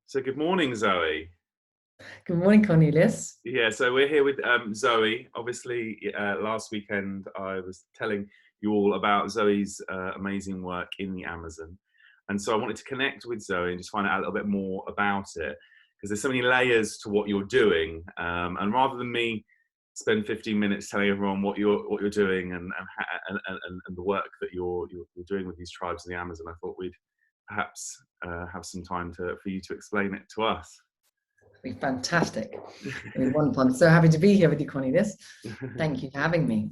So good morning, Zoe. Good morning, Cornelius. Yeah, so we're here with Zoe. Obviously, last weekend I was telling you all about Zoe's amazing work in the Amazon. And so I wanted to connect with Zoe and just find out a little bit more about it because there's so many layers to what you're doing. And rather than me spend 15 minutes telling everyone what you're doing and the work that you're doing with these tribes in the Amazon, I thought we'd perhaps have some time for you to explain it to us. It'll be fantastic. It'll be wonderful. I'm so happy to be here with you, Cornelius. Thank you for having me.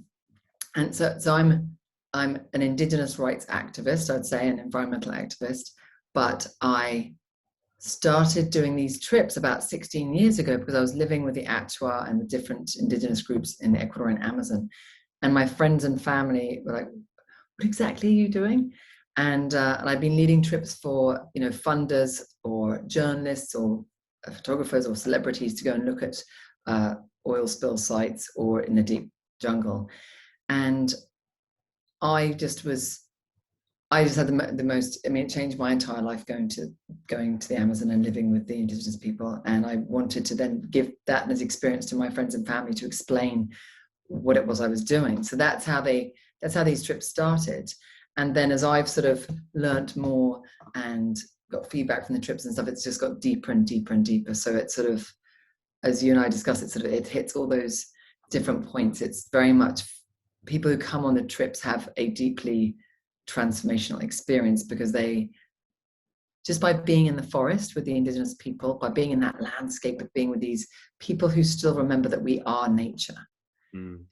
And so I'm an Indigenous rights activist, I'd say, an environmental activist, but I started doing these trips about 16 years ago because I was living with the Atua and the different Indigenous groups in the Ecuadorian Amazon. And my friends and family were like, what exactly are you doing? And I've been leading trips for funders or journalists or photographers or celebrities to go and look at oil spill sites or in the deep jungle. And I just had the most, it changed my entire life going to the Amazon and living with the Indigenous people. And I wanted to then give that as experience to my friends and family to explain what it was I was doing. So that's how these trips started. And then as I've sort of learnt more and got feedback from the trips and stuff, it's just got deeper and deeper and deeper. So it's sort of, as you and I discussed, it hits all those different points. It's very much people who come on the trips have a deeply transformational experience because they, just by being in the forest with the Indigenous people, by being in that landscape, of being with these people who still remember that we are nature.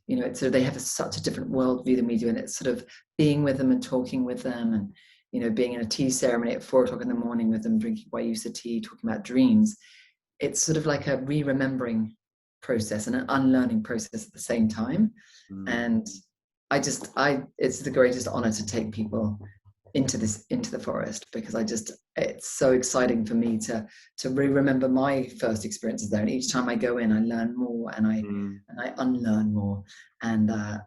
It's sort of, they have such a different worldview than we do, and it's sort of being with them and talking with them, and being in a tea ceremony at 4 o'clock in the morning with them, drinking Wayusa tea, talking about dreams. It's sort of like a re-remembering process and an unlearning process at the same time. And it's the greatest honor to take people into the forest, because it's so exciting for me to remember my first experiences there. And each time I go in, I learn more and I unlearn more. And I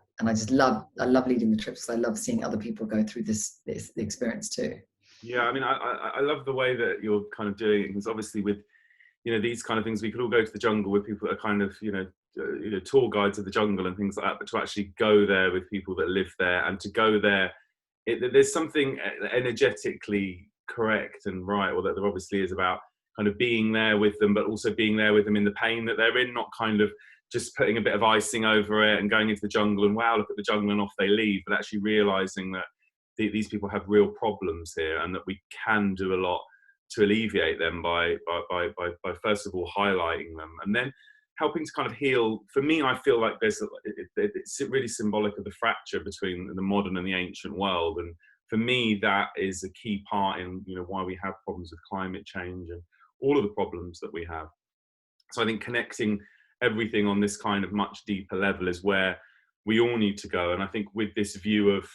love leading the trips. I love seeing other people go through this experience too. Yeah, I mean, I love the way that you're kind of doing it, because obviously with these kind of things, we could all go to the jungle with people that are kind of tour guides of the jungle and things like that, but to actually go there with people that live there and to go there, there's something energetically correct and right, or that there obviously is, about kind of being there with them, but also being there with them in the pain that they're in, not kind of just putting a bit of icing over it and going into the jungle and wow, look at the jungle, and off they leave, but actually realizing that these people have real problems here and that we can do a lot to alleviate them by first of all highlighting them and then helping to kind of heal. For me, I feel like it's really symbolic of the fracture between the modern and the ancient world, and for me that is a key part in why we have problems with climate change and all of the problems that we have. So I think connecting everything on this kind of much deeper level is where we all need to go. And I think with this view of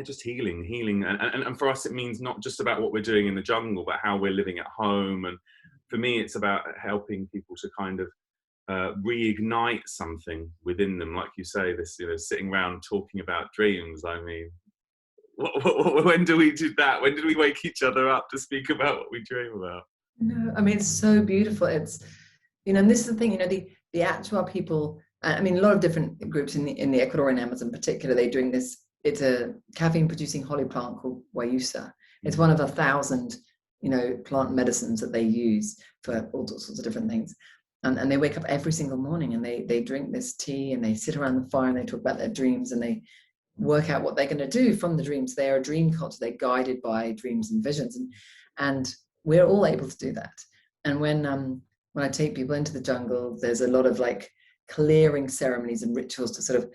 just healing, and for us it means not just about what we're doing in the jungle, but how we're living at home. And for me, it's about helping people to kind of reignite something within them, like you say, this sitting around talking about dreams. I mean, when do we do that? When did we wake each other up to speak about what we dream about? No, I mean, it's so beautiful. It's and this is the thing, the actual people, I mean, a lot of different groups in the Ecuadorian Amazon in particular, they're doing this. It's a caffeine producing holly plant called Wayusa. It's one of 1,000 plant medicines that they use for all sorts of different things. And they wake up every single morning and they drink this tea and they sit around the fire and they talk about their dreams and they work out what they're going to do from the dreams. They are a dream culture. They're guided by dreams and visions, and we're all able to do that. And when I take people into the jungle, there's a lot of like clearing ceremonies and rituals to sort of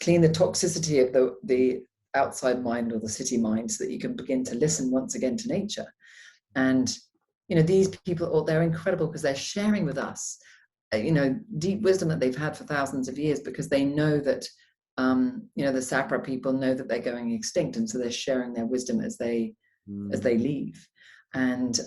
clean the toxicity of the outside mind or the city mind, so that you can begin to listen once again to nature. And these people, they're incredible because they're sharing with us deep wisdom that they've had for thousands of years, because they know that the Sapra people know that they're going extinct, and so they're sharing their wisdom as they leave. And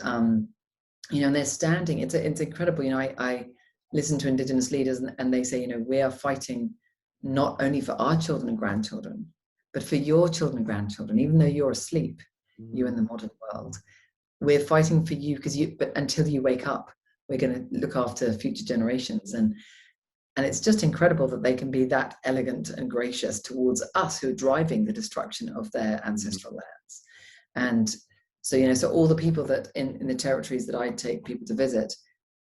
and they're standing. It's incredible. I listen to Indigenous leaders and they say, we are fighting not only for our children and grandchildren, but for your children and grandchildren, even though you're asleep, you in the modern world. we're fighting for you but until you wake up, we're going to look after future generations. And it's just incredible that they can be that elegant and gracious towards us who are driving the destruction of their ancestral lands. And so, so all the people that in the territories that I take people to visit,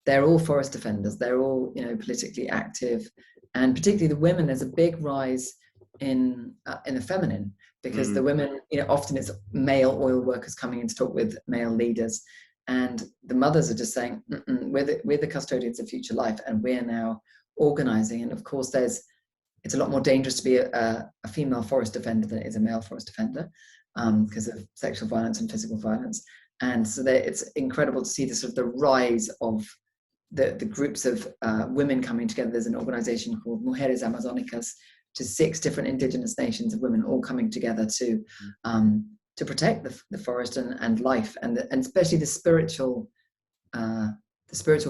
they're all forest defenders. They're all, politically active. And particularly the women, there's a big rise in the feminine, because the women, often it's male oil workers coming in to talk with male leaders. And the mothers are just saying, we're the custodians of future life, and we're now organizing. And of course, it's a lot more dangerous to be a female forest defender than it is a male forest defender, because of sexual violence and physical violence. And so it's incredible to see the sort of the rise of the groups of women coming together. There's an organization called Mujeres Amazonicas, to 6 different indigenous nations of women all coming together to protect the forest and life, and especially the spiritual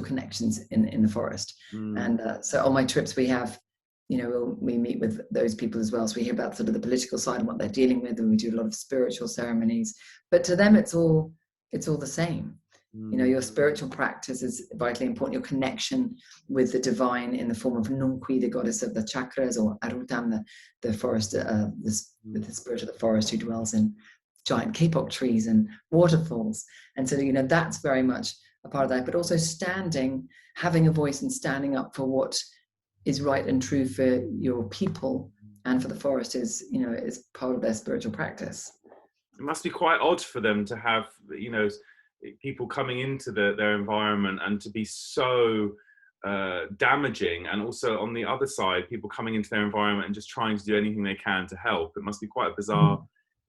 connections in the forest. And so on my trips we have, we meet with those people as well. So we hear about sort of the political side and what they're dealing with, and we do a lot of spiritual ceremonies. But to them, it's all the same. Your spiritual practice is vitally important. Your connection with the divine in the form of Nunkwi, the goddess of the chakras, or Arutam, the forest, the spirit of the forest who dwells in giant kapok trees and waterfalls. And so, that's very much a part of that. But also having a voice and standing up for what is right and true for your people and for the forest is part of their spiritual practice. It must be quite odd for them to have, people coming into their environment and to be so damaging, and also on the other side, people coming into their environment and just trying to do anything they can to help. It must be quite a bizarre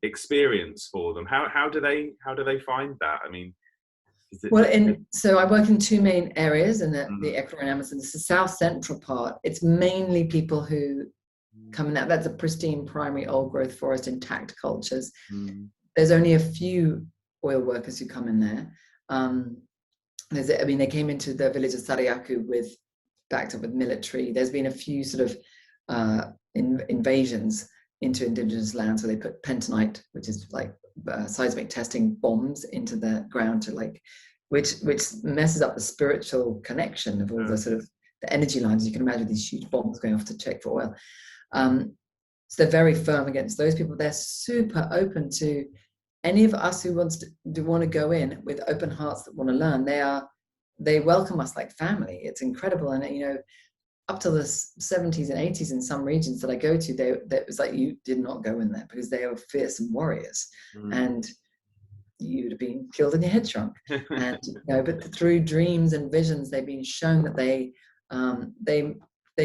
experience for them. How do they find that? I mean, so I work in 2 main areas in the Ecuadorian Amazon. It's the south central part. It's mainly people who come in that's a pristine primary old growth forest, intact cultures. There's only a few oil workers who come in there. They came into the village of Sarayaku backed up with military. There's been a few sort of invasions into indigenous lands where they put pentonite, which is like seismic testing bombs into the ground which messes up the spiritual connection of all the sort of the energy lines. You can imagine these huge bombs going off to check for oil. So they're very firm against those people. They're super open to any of us who want to go in with open hearts that want to learn. They welcome us like family. It's incredible. And up to the 70s and 80s in some regions that I go to, it was like you did not go in there because they are fearsome warriors, and you'd have been killed and your head shrunk. And but through dreams and visions, they've been shown that they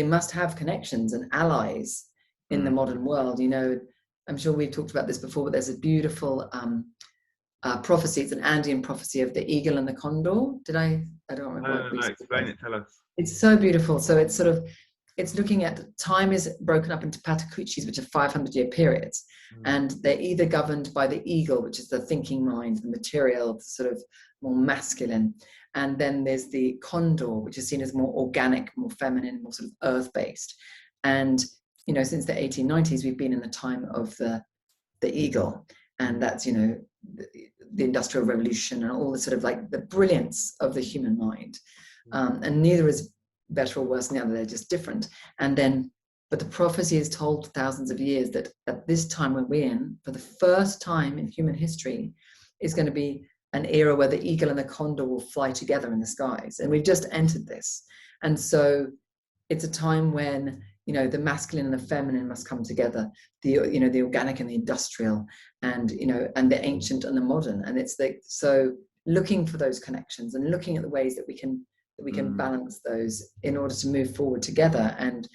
must have connections and allies in the modern world. I'm sure we've talked about this before, but there's a beautiful prophecy. It's an Andean prophecy of the eagle and the condor. I don't remember. No, explain it, tell us. It's so beautiful. So it's looking at time is broken up into patakuchis, which are 500-year periods. And they're either governed by the eagle, which is the thinking mind, the material, sort of more masculine. And then there's the condor, which is seen as more organic, more feminine, more sort of earth-based. And since the 1890s, we've been in the time of the eagle, and that's the Industrial Revolution and all the sort of like the brilliance of the human mind. And neither is better or worse than the other; they're just different. But the prophecy is told thousands of years that at this time when we're in, for the first time in human history, is going to be an era where the eagle and the condor will fly together in the skies, and we've just entered this. And so it's a time when the masculine and the feminine must come together, the organic and the industrial, and the ancient and the modern. And it's so looking for those connections and looking at the ways that we can balance those in order to move forward together. And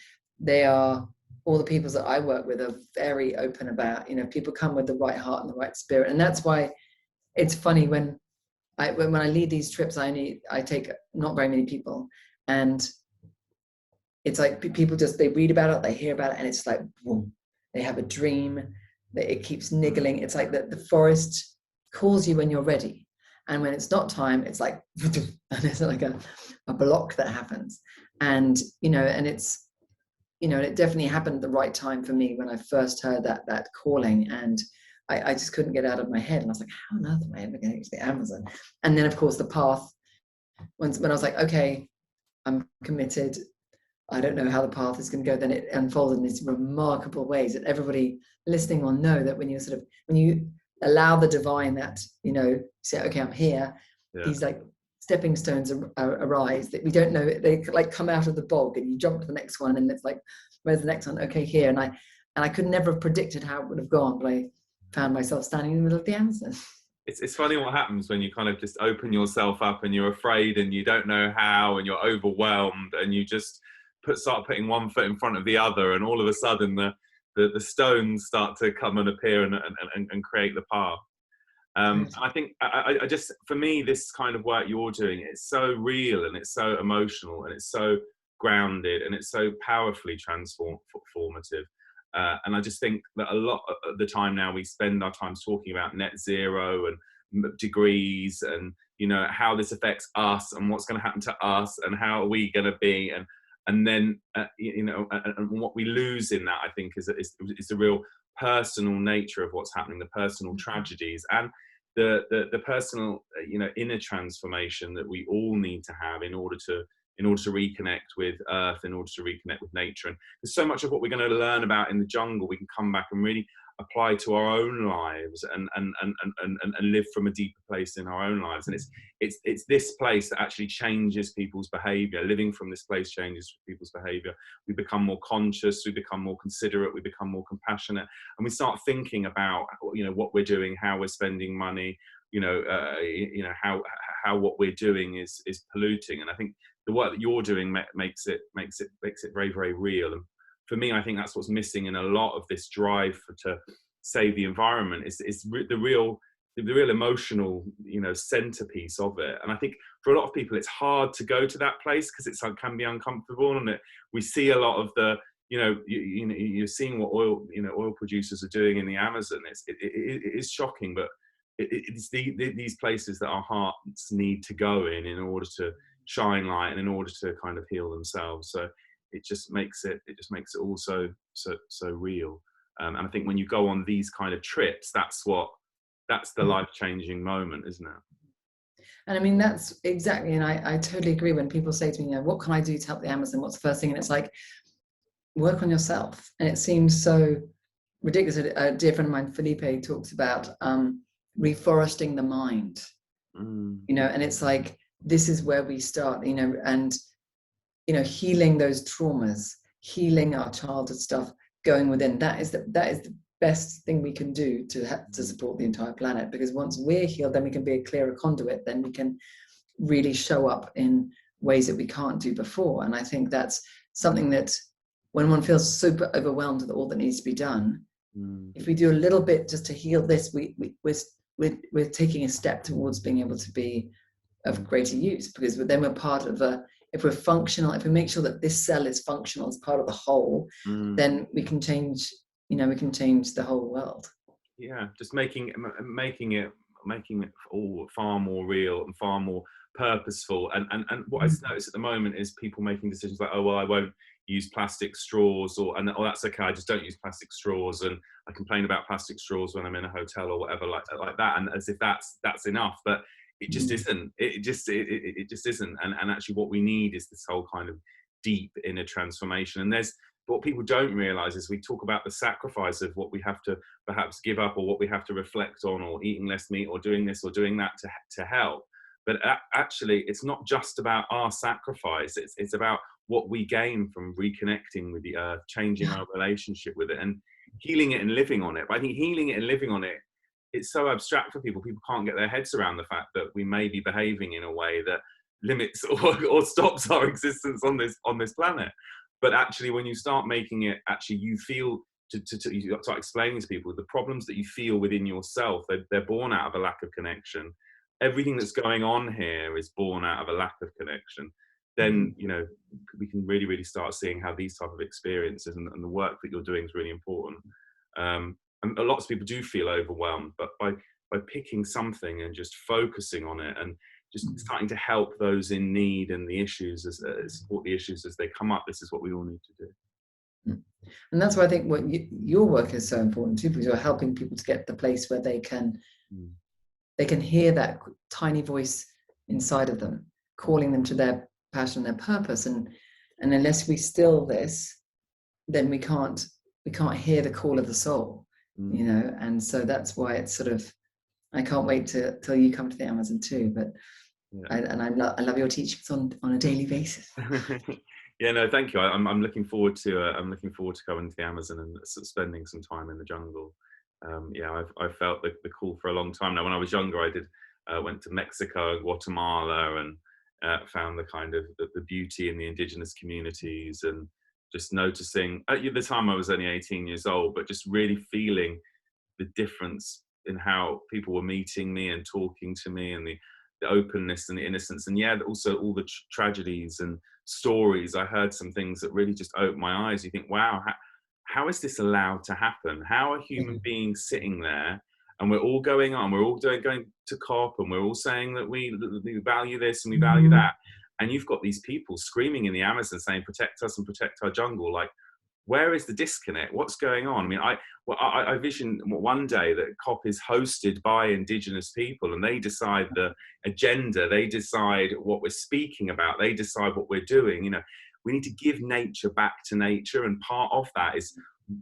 all the peoples that I work with are very open about, people come with the right heart and the right spirit. And that's why it's funny when I lead these trips, I take not very many people, and it's like people they read about it, they hear about it, and it's like, boom, they have a dream that it keeps niggling. It's like the forest calls you when you're ready. And when it's not time, it's like, and it's like a block that happens. And, and it's, it definitely happened at the right time for me when I first heard that calling. And I just couldn't get out of my head. And I was like, how on earth am I ever going to get to the Amazon? And then, of course, the path, when I was like, okay, I'm committed. I don't know how the path is going to go. Then it unfolded in these remarkable ways that everybody listening will know that when you allow the divine that, say, okay, I'm here, these like stepping stones arise that we don't know. They like come out of the bog and you jump to the next one and it's like, where's the next one? Okay, here. And I could never have predicted how it would have gone, but I found myself standing in the middle of the Amazon. It's funny what happens when you kind of just open yourself up and you're afraid and you don't know how and you're overwhelmed and you just start putting one foot in front of the other, and all of a sudden the stones start to come and appear and create the path. I think I just, for me, this kind of work you're doing, it's so real and it's so emotional and it's so grounded and it's so powerfully transformative. And I just think that a lot of the time now we spend our time talking about net zero and degrees and, how this affects us and what's going to happen to us and how are we going to be, and then and what we lose in that, I think, is the real personal nature of what's happening, the personal tragedies and the personal inner transformation that we all need to have in order to reconnect with earth, in order to reconnect with nature. And there's so much of what we're going to learn about in the jungle we can come back and really apply to our own lives and live from a deeper place in our own lives. And it's this place that actually changes people's behavior. Living from this place changes people's behavior. We become more conscious, we become more considerate, we become more compassionate, and we start thinking about what we're doing, how we're spending money, how what we're doing is polluting. And I think the work that you're doing makes it very, very real. And for me, I think that's what's missing in a lot of this drive to save the environment is the real emotional centerpiece of it. And I think for a lot of people it's hard to go to that place because it can be uncomfortable, and we see a lot of the you're seeing what oil producers are doing in the Amazon. It is shocking, but it's these places that our hearts need to go in order to shine light and in order to kind of heal themselves. So it just makes it all so real. And I think when you go on these kind of trips, that's the life-changing moment, isn't it? And I mean, that's exactly, and I totally agree when people say to me, what can I do to help the Amazon? What's the first thing? And it's like, work on yourself. And it seems so ridiculous. A dear friend of mine, Felipe, talks about reforesting the mind, and it's like, this is where we start, and healing those traumas, healing our childhood stuff, going within. That is the best thing we can do to support the entire planet, because once we're healed, then we can be a clearer conduit, then we can really show up in ways that we can't do before. And I think that's something that when one feels super overwhelmed with all that needs to be done, if we do a little bit just to heal this, we're taking a step towards being able to be of greater use, because then we're part of if we're functional, if we make sure that this cell is functional as part of the whole, then we can change the whole world. Yeah, just making it all far more real and far more purposeful. And what I notice at the moment is people making decisions like, oh well, I won't use plastic straws, or that's okay, I just don't use plastic straws, and I complain about plastic straws when I'm in a hotel or whatever, like that, and as if that's enough. But it just isn't. It just isn't. And actually what we need is this whole kind of deep inner transformation. And what people don't realize is we talk about the sacrifice of what we have to perhaps give up, or what we have to reflect on, or eating less meat, or doing this or doing that to help. But actually it's not just about our sacrifice. It's about what we gain from reconnecting with the earth, changing our relationship with it, and healing it and living on it. But I think healing it and living on it, it's so abstract for people. People can't get their heads around the fact that we may be behaving in a way that limits or stops our existence on this planet. But actually, when you start making it, actually you feel you start explaining to people the problems that you feel within yourself. They're born out of a lack of connection. Everything that's going on here is born out of a lack of connection. Then we can really, really start seeing how these type of experiences and the work that you're doing is really important. And lots of people do feel overwhelmed, but by picking something and just focusing on it and just starting to help those in need and the issues support the issues as they come up, this is what we all need to do. And that's why I think your work is so important too, because you're helping people to get the place where they can hear that tiny voice inside of them, calling them to their passion, their purpose. And unless we still this, then we can't hear the call of the soul, you know. And so that's why it's sort of, I can't wait till you come to the Amazon too. But I love your teachings on a daily basis. Yeah, no, thank you. I'm looking forward to coming to the Amazon and spending some time in the jungle. I've felt the call for a long time now. When I was younger, I went to Mexico, Guatemala, and found the kind of the beauty in the indigenous communities, and just noticing at the time I was only 18 years old, but just really feeling the difference in how people were meeting me and talking to me, and the openness and the innocence, and also all the tragedies and stories. I heard some things that really just opened my eyes. You think, wow, how is this allowed to happen? How are human beings sitting there, and we're all going on, we're all going to COP, and we're all saying that we value this and we value that, and you've got these people screaming in the Amazon saying, protect us and protect our jungle. Like, where is the disconnect? What's going on? I mean, I vision one day that COP is hosted by Indigenous people, and they decide the agenda, they decide what we're speaking about, they decide what we're doing. You know, we need to give nature back to nature, and part of that is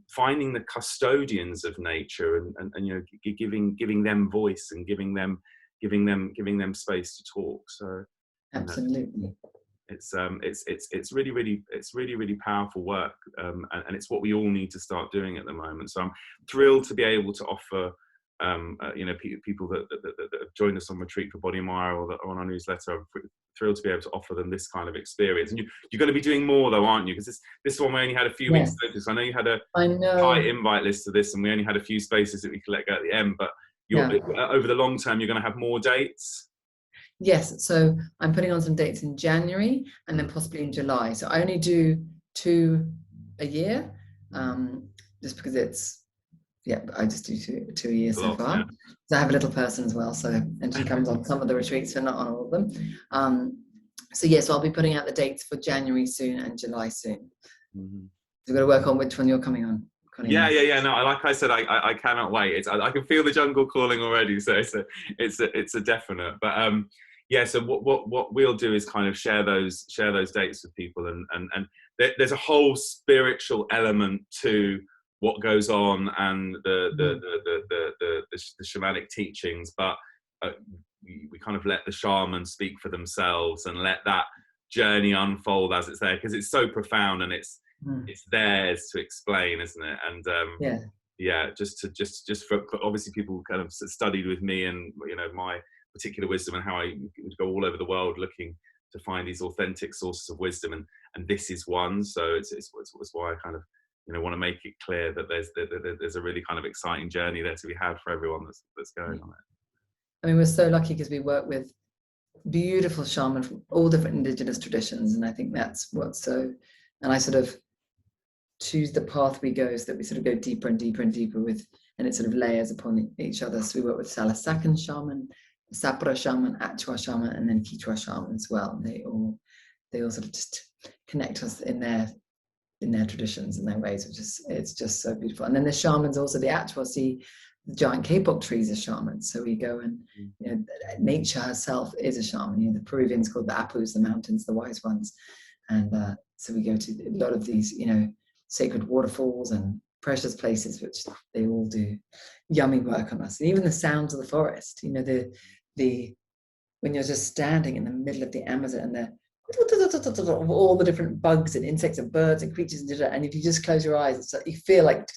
finding the custodians of nature and you know, giving them voice and giving them space to talk. So absolutely. You know, it's really powerful work, and it's what we all need to start doing at the moment. So I'm thrilled to be able to offer you know, people that have joined us on Retreat for Body Mire or on our newsletter. I'm thrilled to be able to offer them this kind of experience. And you're going to be doing more though, aren't you? Because this one we only had a few weeks notice. I know you had a tight invite list to this, and we only had a few spaces that we could let go at the end. But over the long term, you're going to have more dates. Yes, so I'm putting on some dates in January and then possibly in July. So I only do 2 a year, just because I just do two a year so far. Yeah. So I have a little person as well, and she comes on some of the retreats, but not on all of them. So yes, I'll be putting out the dates for January soon and July soon. So we've got to work on which one you're coming on. Yeah. No, like I said, I cannot wait. I can feel the jungle calling already. So it's a definite. But so what we'll do is kind of share those dates with people, and there's a whole spiritual element to what goes on, and the shamanic teachings, but we kind of let the shaman speak for themselves and let that journey unfold as it's there, because it's so profound and it's theirs to explain, isn't it? And just for obviously people kind of studied with me and, you know, my particular wisdom and how I would go all over the world looking to find these authentic sources of wisdom, and this is one. So it's why I kind of, you know, want to make it clear that there's a really kind of exciting journey there to be had for everyone that's going on it. I mean, we're so lucky because we work with beautiful shamans from all different indigenous traditions, and I think that's what's so. And I sort of choose the path we go, so that we sort of go deeper and deeper and deeper with, and it sort of layers upon each other. So we work with Salasakan shaman, Sapra shaman, Achua shaman, and then Kichwa shaman as well. They all sort of just connect us in their traditions and their ways, which is, it's just so beautiful. And then the shamans also, the Achua see the giant kapok trees as shamans. So we go and, you know, nature herself is a shaman. You know, the Peruvians called the Apus, the mountains, the wise ones. And so we go to a lot of these, you know, sacred waterfalls and precious places, which they all do yummy work on us. And even the sounds of the forest, you know, the when you're just standing in the middle of the Amazon and the of all the different bugs and insects and birds and creatures, and if you just close your eyes, it's like you feel like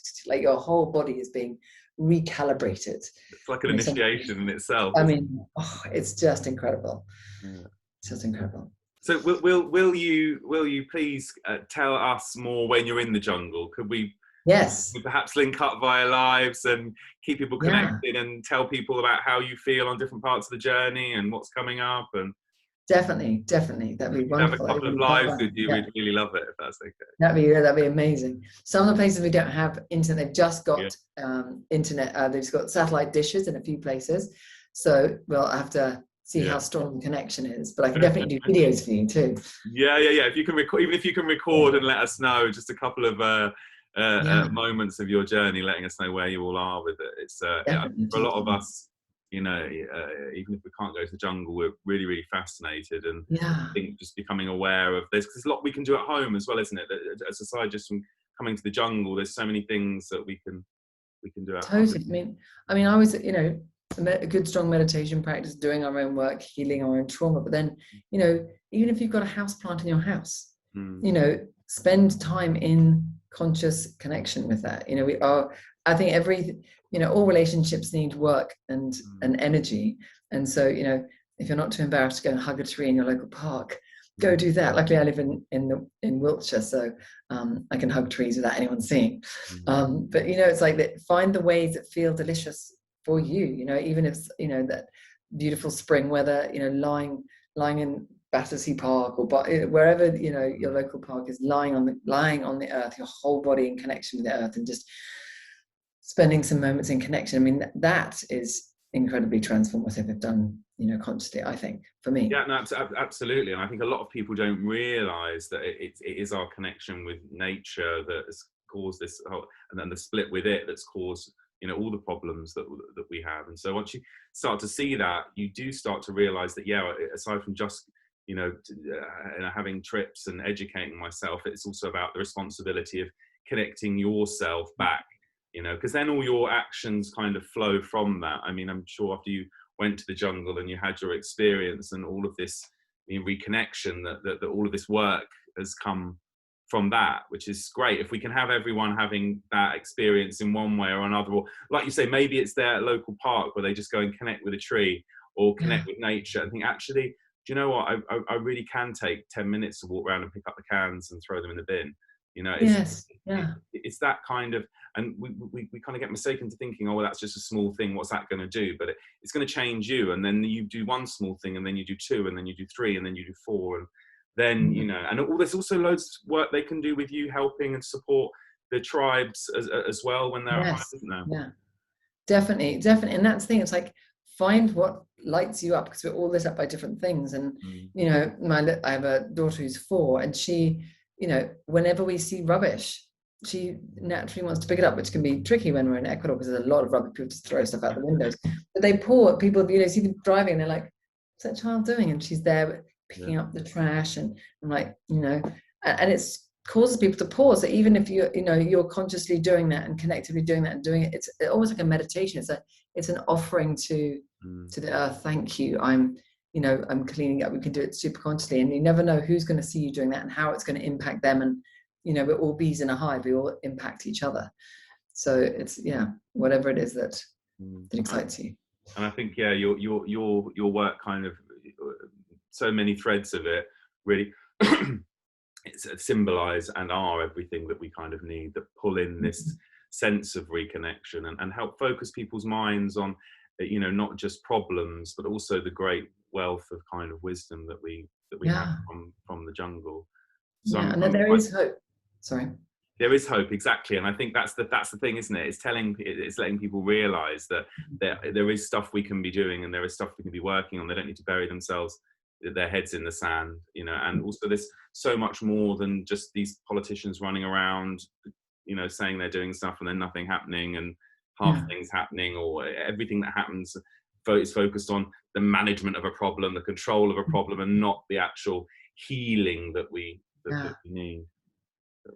your whole body is being recalibrated. It's like an initiation in itself. I mean, it's just incredible. It's just incredible. So will you please tell us more when you're in the jungle? Could we perhaps link up via lives and keep people connected and tell people about how you feel on different parts of the journey and what's coming up? And definitely, that'd be wonderful. Have a couple of lives with you. We'd really love it if that's okay. That'd be amazing. Some of the places we don't have internet, they've just got internet. They've got satellite dishes in a few places, so we'll have to see how strong the connection is. But I can definitely do videos for you too. Yeah. If you can record, even if you can record and let us know just a couple of moments of your journey, letting us know where you all are with it. It's for a lot of us, you know, even if we can't go to the jungle, we're really, really fascinated, and I think just becoming aware of this, because there's a lot we can do at home as well, isn't it? As aside just from coming to the jungle, there's so many things that we can do at home. I mean, I was, you know, a good strong meditation practice, doing our own work, healing our own trauma. But then, you know, even if you've got a house plant in your house, you know, spend time in conscious connection with that. You know, I think you know, all relationships need work and energy. And so, you know, if you're not too embarrassed to go and hug a tree in your local park, go do that. Luckily, I live in Wiltshire, so I can hug trees without anyone seeing. But you know, it's like that. Find the ways that feel delicious for you. You know, even if, you know, that beautiful spring weather. You know, lying in Battersea Park or wherever, you know, your local park is, lying on the earth, your whole body in connection with the earth, and just spending some moments in connection. I mean, that is incredibly transformative if done, you know, consciously, I think, for me. Yeah, no, absolutely. And I think a lot of people don't realize that it is our connection with nature that has caused this, and then the split with it that's caused, you know, all the problems that we have. And so once you start to see that, you do start to realize that, yeah, aside from just, you know, having trips and educating myself, it's also about the responsibility of connecting yourself back, you know, because then all your actions kind of flow from that. I mean, I'm sure after you went to the jungle and you had your experience and all of this, you know, reconnection, that all of this work has come from that, which is great. If we can have everyone having that experience in one way or another, or like you say, maybe it's their local park where they just go and connect with a tree or connect with nature and think, actually, do you know what, I really can take 10 minutes to walk around and pick up the cans and throw them in the bin. You know, it's that kind of, and we kind of get mistaken into thinking, oh, well, that's just a small thing, what's that going to do? But it's going to change you, and then you do one small thing, and then you do two, and then you do three, and then you do four, and then, you know, and there's also loads of work they can do with you, helping and support the tribes as well when they're at home, isn't there? Yeah, definitely. And that's the thing, it's like, find what lights you up, because we're all lit up by different things. And you know, I have a daughter who's 4, and she, you know, whenever we see rubbish, she naturally wants to pick it up, which can be tricky when we're in Ecuador because there's a lot of rubbish. People just throw stuff out the windows. But they people, you know, see them driving and they're like, what's that child doing? And she's there picking up the trash, and I'm like, you know, and it causes people to pause. So even if you're consciously doing that and connectively doing that and doing it, it's almost like a meditation. It's an offering to the earth. Thank you. I'm cleaning up. We can do it super consciously, and you never know who's going to see you doing that and how it's going to impact them. And you know, we're all bees in a hive. We all impact each other. So it's whatever it is that excites you. And I think your work kind of, so many threads of it really symbolize and are everything that we kind of need, that pull in this sense of reconnection and help focus people's minds on, you know, not just problems, but also the great wealth of kind of wisdom that we have from the jungle. So and there is hope. Sorry. There is hope, exactly, and I think that's the thing, isn't it? It's letting people realise that there is stuff we can be doing, and there is stuff we can be working on. They don't need to bury themselves, their heads in the sand, you know. And also, there's so much more than just these politicians running around, you know, saying they're doing stuff and then nothing happening, and half things happening, or everything that happens is focused on the management of a problem, the control of a problem, and not the actual healing that we need.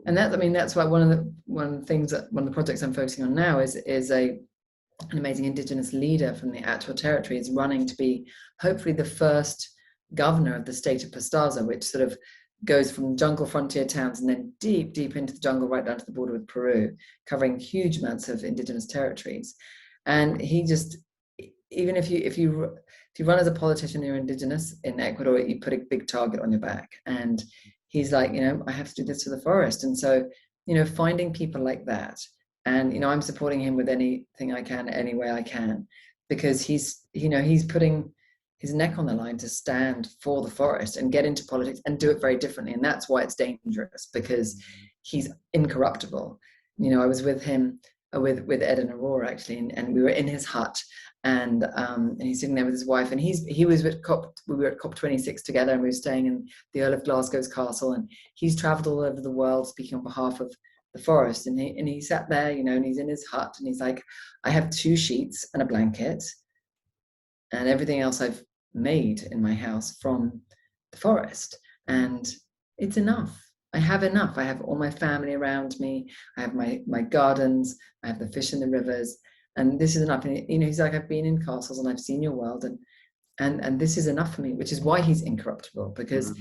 And that's why one of the projects I'm focusing on now is an amazing Indigenous leader from the Atwa territory is running to be hopefully the first governor of the state of Pastaza, which sort of goes from jungle frontier towns and then deep into the jungle, right down to the border with Peru, covering huge amounts of Indigenous territories. And he just, even if you run as a politician, you're Indigenous in Ecuador, you put a big target on your back. And he's like, you know, I have to do this to the forest. And so, you know, finding people like that, and, you know, I'm supporting him with anything I can, any way I can, because he's putting his neck on the line to stand for the forest and get into politics and do it very differently. And that's why it's dangerous, because he's incorruptible. You know, I was with him with Ed and Aurora actually, and we were in his hut, and he's sitting there with his wife, and he was at we were at COP26 together, and we were staying in the Earl of Glasgow's castle, and he's travelled all over the world speaking on behalf of the forest, and he sat there, and he's in his hut, and he's like, I have 2 sheets and a blanket, and everything else I've made in my house from the forest, and it's enough. I have enough. I have all my family around me. I have my gardens. I have the fish in the rivers, and this is enough. And he's like, I've been in castles and I've seen your world, and this is enough for me. Which is why he's incorruptible, because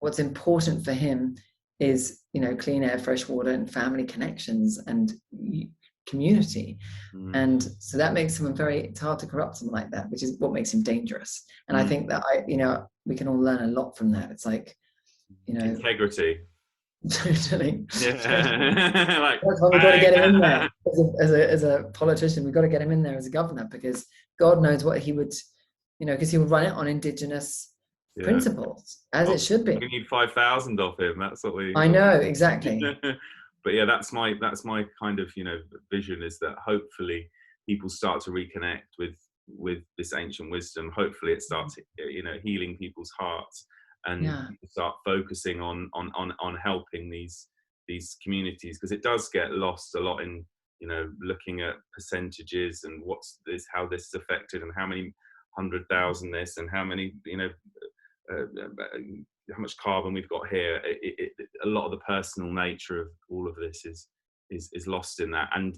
what's important for him is clean air, fresh water, and family connections and community. And so that makes him it's hard to corrupt someone like that, which is what makes him dangerous. And I think that we can all learn a lot from that. It's like integrity. Totally. Yeah. Like, that's why we've got to get him in there as a politician. We've got to get him in there as a governor, because God knows what he would, because he would run it on indigenous principles, as it should be. We need 5,000 of him. That's what we. I know, exactly. But yeah, that's my kind of vision, is that hopefully people start to reconnect with this ancient wisdom. Hopefully it starts healing people's hearts, and start focusing on helping these communities, because it does get lost a lot in looking at percentages and how this is affected, and how many 100,000 this, and how many how much carbon we've got here. A lot of the personal nature of all of this is lost in that. And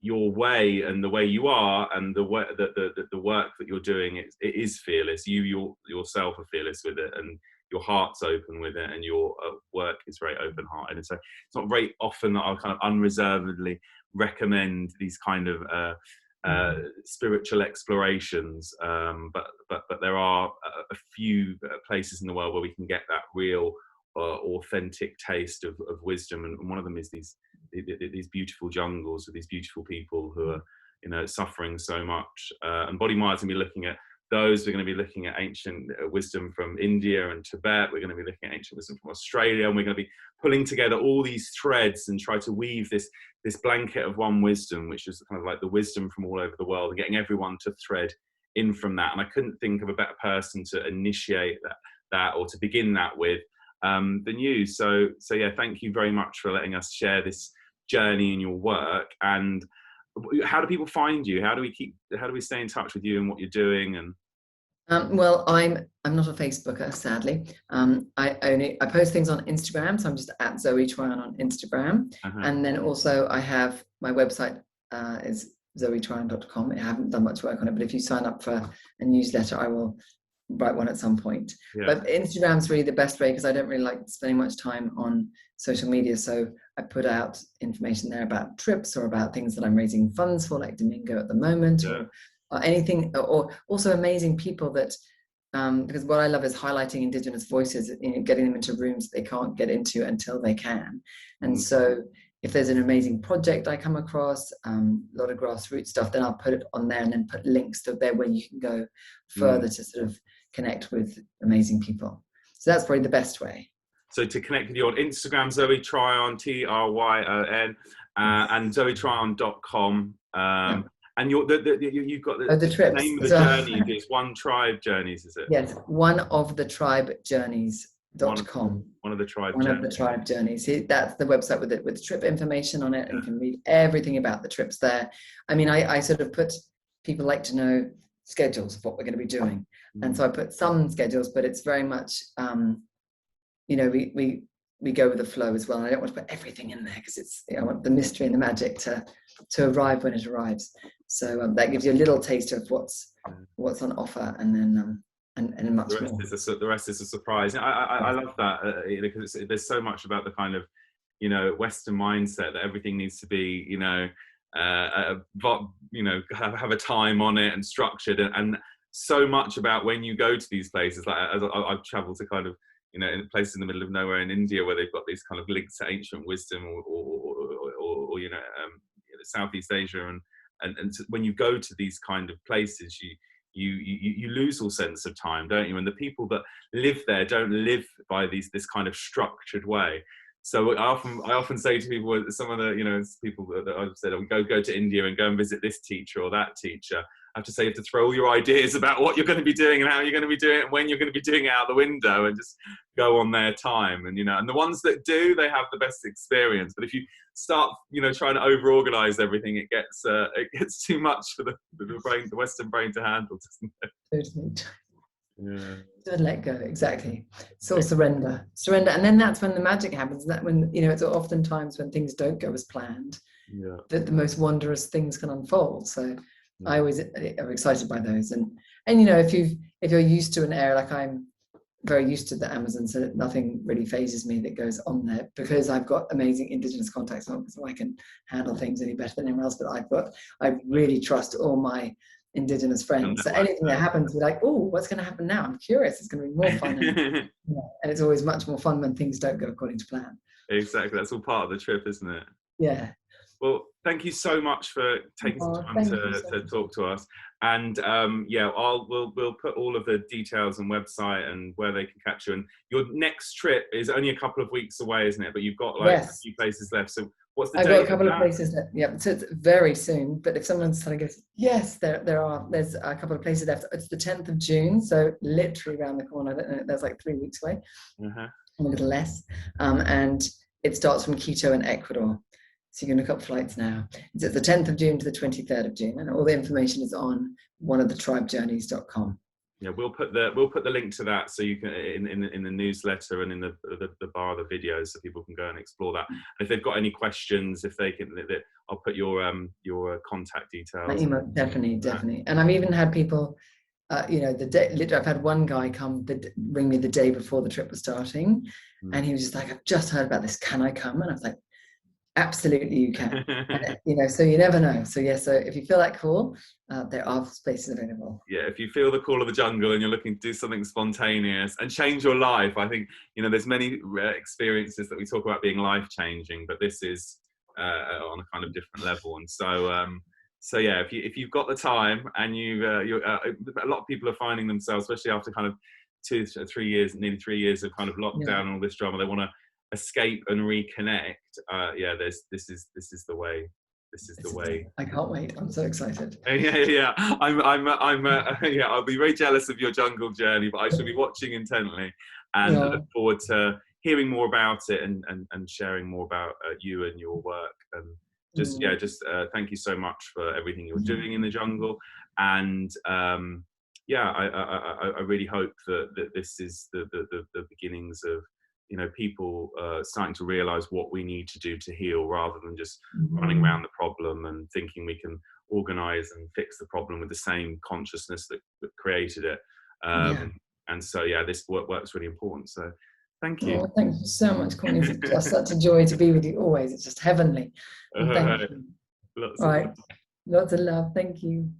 your way, and the way you are, and the work that you're doing, it is fearless. You yourself are fearless with it, and your heart's open with it, and your work is very open-hearted. And so it's not very often that I'll kind of unreservedly recommend these kind of spiritual explorations, but there are a few places in the world where we can get that real authentic taste of wisdom, and one of them is these beautiful jungles with these beautiful people who are suffering so much. And Body Mire's going to be looking at those. We're going to be looking at ancient wisdom from India and Tibet. We're going to be looking at ancient wisdom from Australia, and we're going to be pulling together all these threads and try to weave this blanket of one wisdom, which is kind of like the wisdom from all over the world, and getting everyone to thread in from that. And I couldn't think of a better person to initiate that or to begin that with than you. So yeah, thank you very much for letting us share this journey in your work. And how do people find you? How do we stay in touch with you and what you're doing? And well, I'm not a Facebooker, sadly. I post things on Instagram, so I'm just at Zoe Tryon on Instagram. And then also I have my website is zoetryon.com. I haven't done much work on it, but if you sign up for a newsletter, I will write one at some point. But Instagram's really the best way, because I don't really like spending much time on social media. So I put out information there about trips, or about things that I'm raising funds for, like Domingo at the moment, or anything, or also amazing people that, because what I love is highlighting indigenous voices, getting them into rooms they can't get into until they can. And so if there's an amazing project I come across, a lot of grassroots stuff, then I'll put it on there, and then put links to there where you can go further to sort of connect with amazing people. So that's probably the best way. So to connect with you on Instagram, Zoe Tryon, Tryon, and zoetryon.com. And you've got the trips. Name of the journey. It's One Tribe Journeys, is it? Yes, one of the tribe journeys.com. One of the tribe journeys. That's the website with trip information on it, and you can read everything about the trips there. I mean, I sort of put, people like to know schedules of what we're going to be doing, and so I put some schedules, but it's very much we go with the flow as well. And I don't want to put everything in there, because it's I want the mystery and the magic to arrive when it arrives. So that gives you a little taste of what's on offer, and then and much more. The rest is a surprise. I love that, because there's so much about the kind of Western mindset that everything needs to be have a time on it and structured, and so much about when you go to these places. Like I've travelled to kind of in places in the middle of nowhere in India, where they've got these kind of links to ancient wisdom, or Southeast Asia, and when you go to these kind of places, you lose all sense of time, don't you? And the people that live there don't live by this kind of structured way. So I often say to people, some of the, you know, people that I've said, oh, go to India and go and visit this teacher or that teacher. I have to say, you have to throw all your ideas about what you're going to be doing and how you're going to be doing it and when you're going to be doing it out the window, and just go on their time. And, you know, and the ones that do, they have the best experience. But if you start, you know, trying to over-organize everything, it gets too much for the brain, the Western brain, to handle, doesn't it? Totally. Yeah. Don't let go, exactly. It's all surrender, and then that's when the magic happens. That when, you know, it's oftentimes when things don't go as planned, Yeah, that the most wondrous things can unfold. So yeah. I always am excited by those, and you know, if you're used to an area, like I'm very used to the Amazon, so that nothing really phases me that goes on there, because I've got amazing Indigenous contacts, so I can handle things any better than anyone else. But I really trust all my Indigenous friends. So anything that happens, we're like, oh, what's going to happen now? I'm curious. It's going to be more fun. And it's always much more fun when things don't go according to plan. Exactly. That's all part of the trip, isn't it? Yeah. Well, thank you so much for taking some time to talk to us. And yeah, we'll put all of the details and website and where they can catch you. And your next trip is only a couple of weeks away, isn't it? But you've got like a few places left. So what's the date? I've got a couple of places left. Yeah, so it's very soon. But if someone's trying to go, yes, there's a couple of places left. It's the 10th of June, so literally around the corner. I don't know, there's like 3 weeks away, a little less. And it starts from Quito in Ecuador. So you can look up flights now. It's the 10th of June to the 23rd of June, and all the information is on oneofthetribejourneys.com. Yeah, we'll put the link to that, so you can in the newsletter and in the bar of the videos, so people can go and explore that. And if they've got any questions, if they can, I'll put your contact details. My email, definitely. And I've even had people, you know, I've had one guy ring me the day before the trip was starting, and he was just like, I've just heard about this. Can I come? And I was like, absolutely, you can. And, you know, so you never know. So yeah, so if you feel that call, there are spaces available. Yeah, if you feel the call of the jungle and you're looking to do something spontaneous and change your life, I think, you know, there's many experiences that we talk about being life-changing, but this is on a kind of different level. And so yeah, if you've got the time, and a lot of people are finding themselves, especially after kind of 2 to 3 years, nearly 3 years of kind of lockdown and all this drama, they want to escape and reconnect. Yeah, this is the way. This is the way. I can't wait. I'm so excited. Yeah. Yeah, I'll be very jealous of your jungle journey, but I shall be watching intently, and look forward to hearing more about it and sharing more about you and your work. And just thank you so much for everything you're doing in the jungle. And yeah, I really hope that this is the beginnings of, you know, people starting to realize what we need to do to heal, rather than just running around the problem and thinking we can organize and fix the problem with the same consciousness that created it. And so, yeah, this work's really important. So thank you. Oh, thank you so much, Corny. It's just such a joy to be with you always. It's just heavenly. Thank you. Lots of love. Thank you.